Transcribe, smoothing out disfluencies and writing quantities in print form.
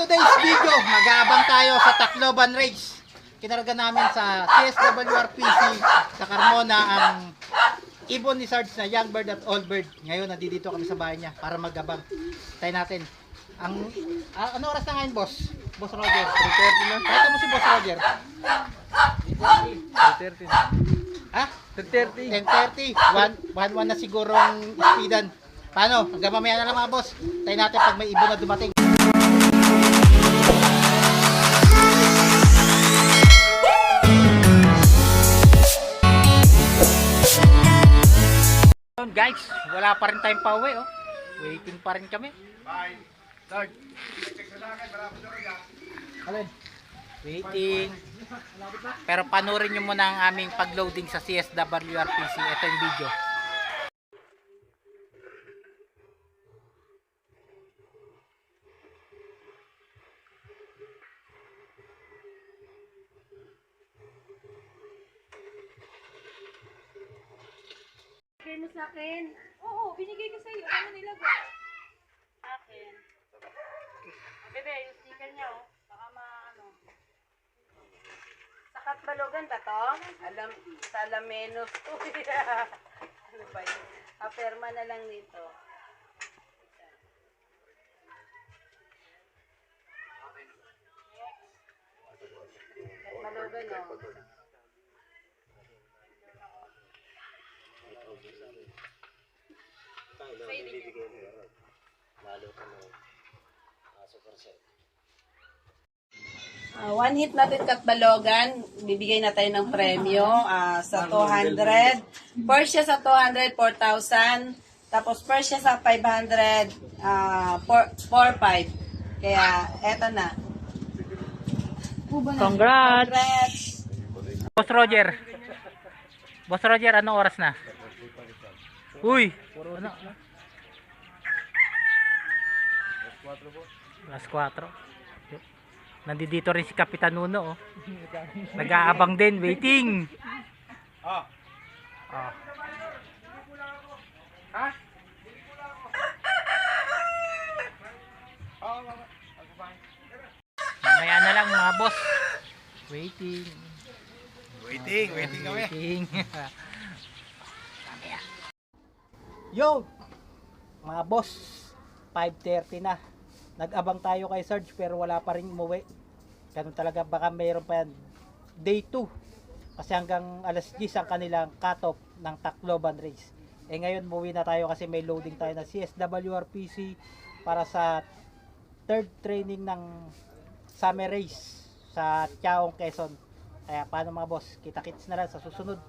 today's video, mag-aabang tayo sa Tacloban Race. Kinarga namin sa CSWRPC sa Carmona ang ibon ni Sarge na young bird at old bird. Ngayon, nandito kami sa bahay niya para mag-abang. Tayo natin. Ano oras na ngayon, boss? Boss Roger? 3:30 na. Kahit mo si Boss Roger? 3:30 na. Ha? 10:30. 10:30. 1-1 na sigurong speedan. Paano? Hanggang mamaya na lang mga boss. Tayo natin pag may ibon na dumating. Guys, wala pa rin tayong pauwi, oh. Waiting pa rin kami. Bye. Lord. Alin? Waiting. Pero panoorin nyo muna ang aming pag-loading sa CSWRPC. Ito yung video. Binigay mo sa akin. Oo, binigay ko sa iyo. Ano nilagay? Akin. Bebe, yung sticker niya, oh. Baka maano. Sa Katbalogan ba to? Sa Alamenos to. Ano ba yun? Aperma na lang nito. Katbalogan, oh. One hit natin Katbalogan, bibigay na tayo ng premyo sa 200. Persia sa 200, 4,000. Tapos Persia sa 500, 4,500. Kaya, eto na. Congrats! Boss Roger. Boss Roger, anong oras na? Uy! Ano? Alas 4. Nandito rin si Kapitan Nuno, oh. Nag-aabang din, waiting. Ah. Ha? Mamaya na lang mga boss. Waiting kami. Yo! Mga boss, 5:30 na. Nag-abang tayo kay Sarge pero wala pa rin umuwi. Ganun talaga, baka mayroon pa yan. Day 2. Kasi hanggang alas 10 ang kanilang cut-off ng Tacloban Race. Eh ngayon, umuwi na tayo kasi may loading tayo na CSWRPC para sa third training ng summer race sa Chaong, Quezon. Kaya paano mga boss, kita-kits na lang sa susunod.